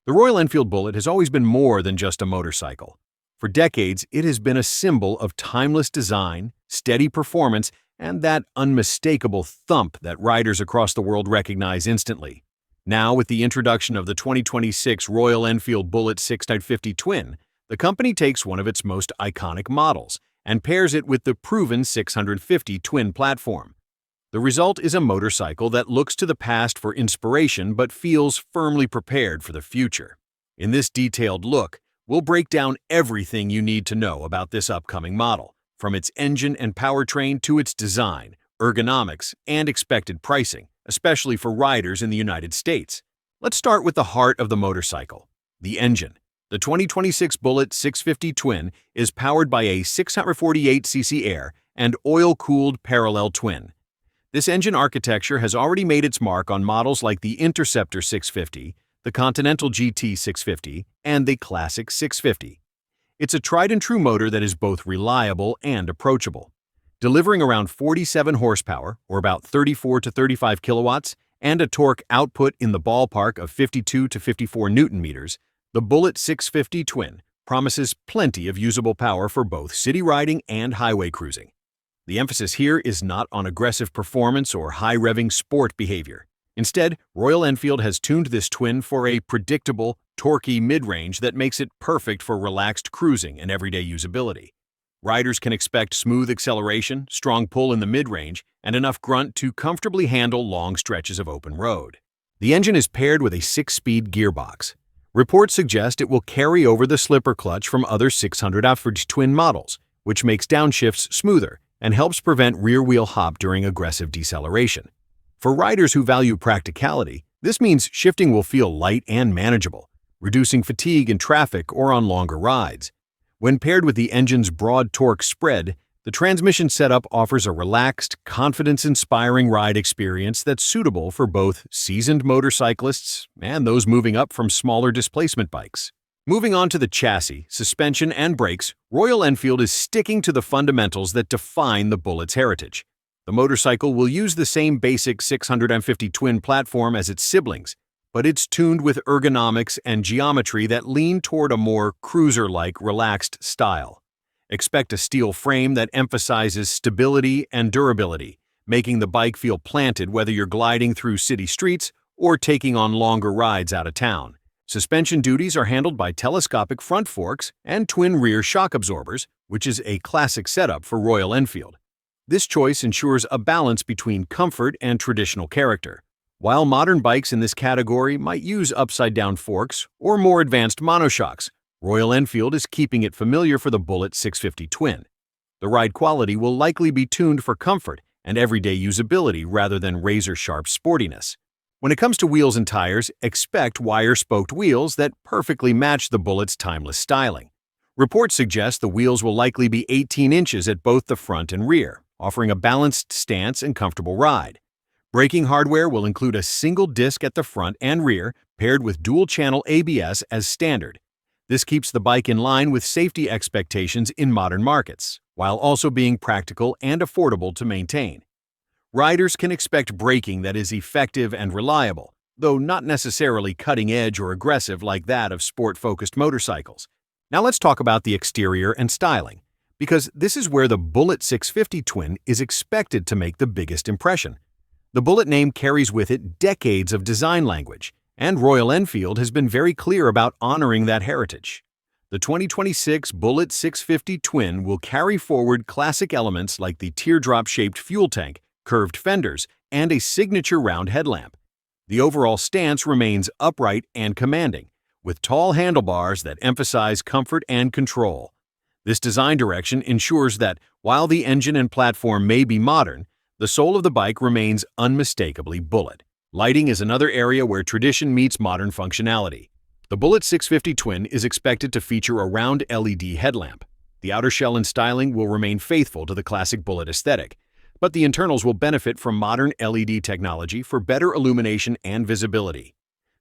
The Royal Enfield Bullet has always been more than just a motorcycle. For decades, it has been a symbol of timeless design, steady performance, and that unmistakable thump that riders across the world recognize instantly. Now, with the introduction of the 2026 Royal Enfield Bullet 650 Twin, the company takes one of its most iconic models and pairs it with the proven 650 Twin platform. The result is a motorcycle that looks to the past for inspiration but feels firmly prepared for the future. In this detailed look, we'll break down everything you need to know about this upcoming model, from its engine and powertrain to its design, ergonomics, and expected pricing, especially for riders in the United States. Let's start with the heart of the motorcycle, the engine. The 2026 Bullet 650 Twin is powered by a 648cc air and oil-cooled parallel twin. This engine architecture has already made its mark on models like the Interceptor 650, the Continental GT 650, and the Classic 650. It's a tried-and-true motor that is both reliable and approachable, delivering around 47 horsepower, or about 34 to 35 kilowatts, and a torque output in the ballpark of 52 to 54 newton meters. The Bullet 650 Twin promises plenty of usable power for both city riding and highway cruising. The emphasis here is not on aggressive performance or high-revving sport behavior. Instead, Royal Enfield has tuned this twin for a predictable, torquey mid-range that makes it perfect for relaxed cruising and everyday usability. Riders can expect smooth acceleration, strong pull in the mid-range, and enough grunt to comfortably handle long stretches of open road. The engine is paired with a 6-speed gearbox. Reports suggest it will carry over the slipper clutch from other 600 average twin models, which makes downshifts smoother and helps prevent rear-wheel hop during aggressive deceleration. For riders who value practicality, this means shifting will feel light and manageable, reducing fatigue in traffic or on longer rides. When paired with the engine's broad torque spread, the transmission setup offers a relaxed, confidence-inspiring ride experience that's suitable for both seasoned motorcyclists and those moving up from smaller displacement bikes. Moving on to the chassis, suspension, and brakes, Royal Enfield is sticking to the fundamentals that define the Bullet's heritage. The motorcycle will use the same basic 650 Twin platform as its siblings, but it's tuned with ergonomics and geometry that lean toward a more cruiser-like, relaxed style. Expect a steel frame that emphasizes stability and durability, making the bike feel planted whether you're gliding through city streets or taking on longer rides out of town. Suspension duties are handled by telescopic front forks and twin rear shock absorbers, which is a classic setup for Royal Enfield. This choice ensures a balance between comfort and traditional character. While modern bikes in this category might use upside-down forks or more advanced monoshocks, Royal Enfield is keeping it familiar for the Bullet 650 Twin. The ride quality will likely be tuned for comfort and everyday usability rather than razor-sharp sportiness. When it comes to wheels and tires, expect wire-spoked wheels that perfectly match the Bullet's timeless styling. Reports suggest the wheels will likely be 18 inches at both the front and rear, offering a balanced stance and comfortable ride. Braking hardware will include a single disc at the front and rear, paired with dual-channel ABS as standard. This keeps the bike in line with safety expectations in modern markets, while also being practical and affordable to maintain. Riders can expect braking that is effective and reliable, though not necessarily cutting-edge or aggressive like that of sport-focused motorcycles. Now let's talk about the exterior and styling, because this is where the Bullet 650 Twin is expected to make the biggest impression. The Bullet name carries with it decades of design language, and Royal Enfield has been very clear about honoring that heritage. The 2026 Bullet 650 Twin will carry forward classic elements like the teardrop-shaped fuel tank, curved fenders, and a signature round headlamp. The overall stance remains upright and commanding, with tall handlebars that emphasize comfort and control. This design direction ensures that, while the engine and platform may be modern, the soul of the bike remains unmistakably Bullet. Lighting is another area where tradition meets modern functionality. The Bullet 650 Twin is expected to feature a round LED headlamp. The outer shell and styling will remain faithful to the classic Bullet aesthetic, but the internals will benefit from modern LED technology for better illumination and visibility.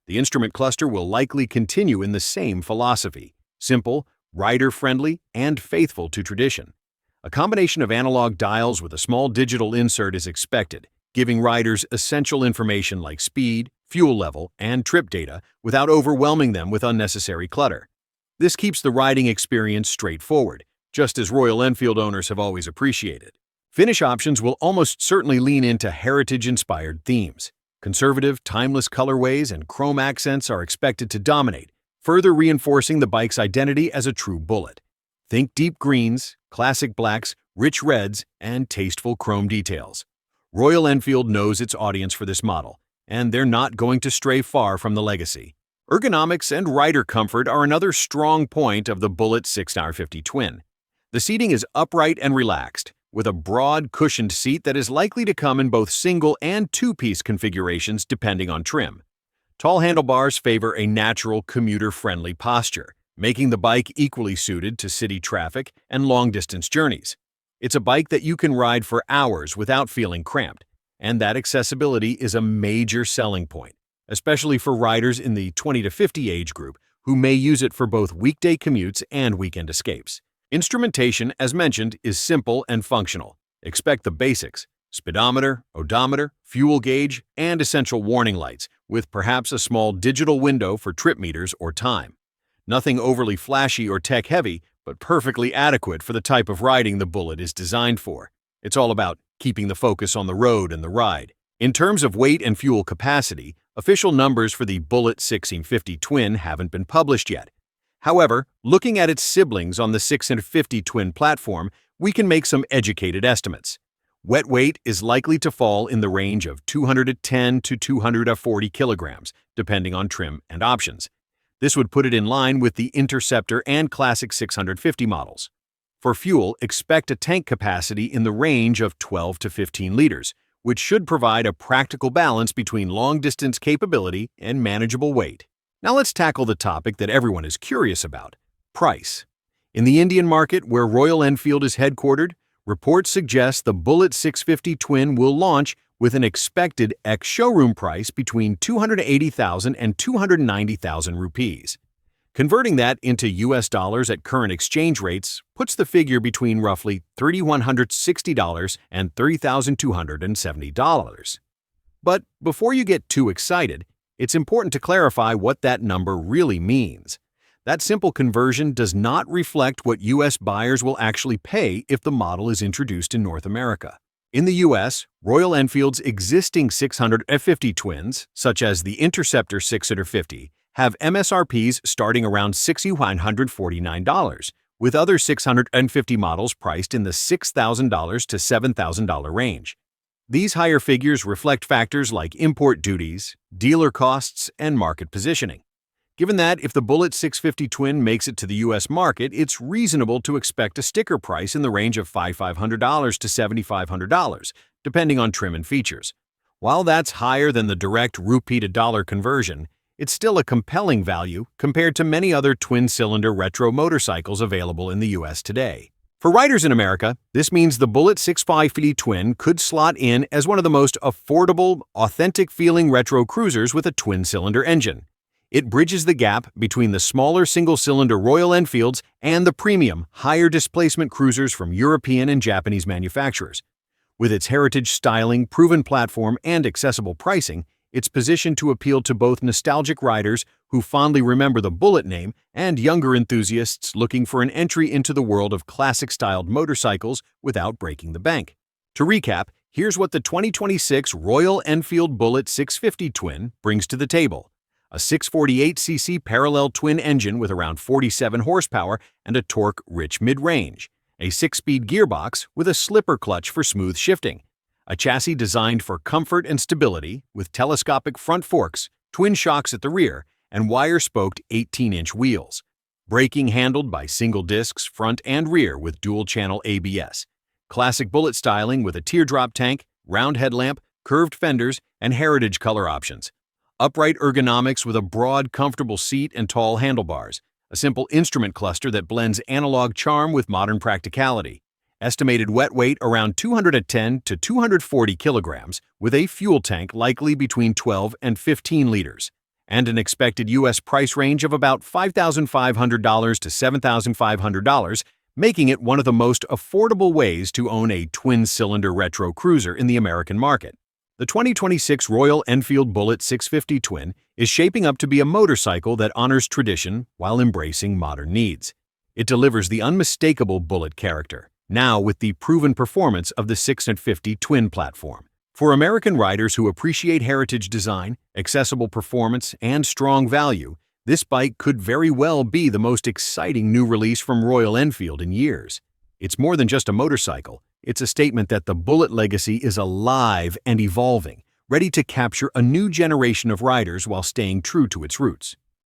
The instrument cluster will likely continue in the same philosophy: simple, rider-friendly, and faithful to tradition. A combination of analog dials with a small digital insert is expected, giving riders essential information like speed, fuel level, and trip data without overwhelming them with unnecessary clutter. This keeps the riding experience straightforward, just as Royal Enfield owners have always appreciated. Finish options will almost certainly lean into heritage-inspired themes. Conservative, timeless colorways and chrome accents are expected to dominate, further reinforcing the bike's identity as a true Bullet. Think deep greens, classic blacks, rich reds, and tasteful chrome details. Royal Enfield knows its audience for this model, and they're not going to stray far from the legacy. Ergonomics and rider comfort are another strong point of the Bullet 650 Twin. The seating is upright and relaxed, with a broad, cushioned seat that is likely to come in both single and two-piece configurations depending on trim. Tall handlebars favor a natural, commuter-friendly posture, making the bike equally suited to city traffic and long-distance journeys. It's a bike that you can ride for hours without feeling cramped, and that accessibility is a major selling point, especially for riders in the 20 to 50 age group who may use it for both weekday commutes and weekend escapes. Instrumentation, as mentioned, is simple and functional. Expect the basics: speedometer, odometer, fuel gauge, and essential warning lights, with perhaps a small digital window for trip meters or time. Nothing overly flashy or tech-heavy, but perfectly adequate for the type of riding the Bullet is designed for. It's all about keeping the focus on the road and the ride. In terms of weight and fuel capacity, official numbers for the Bullet 650 Twin haven't been published yet. However, looking at its siblings on the 650 Twin platform, we can make some educated estimates. Wet weight is likely to fall in the range of 210 to 240 kilograms, depending on trim and options. This would put it in line with the Interceptor and Classic 650 models. For fuel, expect a tank capacity in the range of 12 to 15 liters, which should provide a practical balance between long-distance capability and manageable weight. Now let's tackle the topic that everyone is curious about: price. In the Indian market, where Royal Enfield is headquartered, reports suggest the Bullet 650 Twin will launch with an expected ex-showroom price between 280,000 and 290,000 rupees. Converting that into US dollars at current exchange rates puts the figure between roughly $3,160 and $3,270. But before you get too excited, it's important to clarify what that number really means. That simple conversion does not reflect what US buyers will actually pay if the model is introduced in North America. In the US, Royal Enfield's existing 650 Twins, such as the Interceptor 650, have MSRPs starting around $6,149, with other 650 models priced in the $6,000 to $7,000 range. These higher figures reflect factors like import duties, dealer costs, and market positioning. Given that if the Bullet 650 Twin makes it to the US market, it's reasonable to expect a sticker price in the range of $5,500 to $7,500, depending on trim and features. While that's higher than the direct rupee to dollar conversion, it's still a compelling value compared to many other twin-cylinder retro motorcycles available in the US today. For riders in America, this means the Bullet 650 Twin could slot in as one of the most affordable, authentic-feeling retro cruisers with a twin-cylinder engine. It bridges the gap between the smaller single-cylinder Royal Enfields and the premium, higher-displacement cruisers from European and Japanese manufacturers. With its heritage styling, proven platform, and accessible pricing, it's positioned to appeal to both nostalgic riders who fondly remember the Bullet name and younger enthusiasts looking for an entry into the world of classic-styled motorcycles without breaking the bank. To recap, here's what the 2026 Royal Enfield Bullet 650 Twin brings to the table: a 648cc parallel twin engine with around 47 horsepower and a torque-rich mid-range, a 6-speed gearbox with a slipper clutch for smooth shifting, a chassis designed for comfort and stability with telescopic front forks, twin shocks at the rear, and wire-spoked 18-inch wheels. Braking handled by single discs front and rear with dual-channel ABS. Classic Bullet styling with a teardrop tank, round headlamp, curved fenders, and heritage color options. Upright ergonomics with a broad, comfortable seat and tall handlebars. A simple instrument cluster that blends analog charm with modern practicality. Estimated wet weight around 210 to 240 kilograms, with a fuel tank likely between 12 and 15 liters, and an expected U.S. price range of about $5,500 to $7,500, making it one of the most affordable ways to own a twin-cylinder retro cruiser in the American market. The 2026 Royal Enfield Bullet 650 Twin is shaping up to be a motorcycle that honors tradition while embracing modern needs. It delivers the unmistakable Bullet character, now with the proven performance of the 650 Twin platform. For American riders who appreciate heritage design, accessible performance, and strong value, this bike could very well be the most exciting new release from Royal Enfield in years. It's more than just a motorcycle. It's a statement that the Bullet legacy is alive and evolving, ready to capture a new generation of riders while staying true to its roots.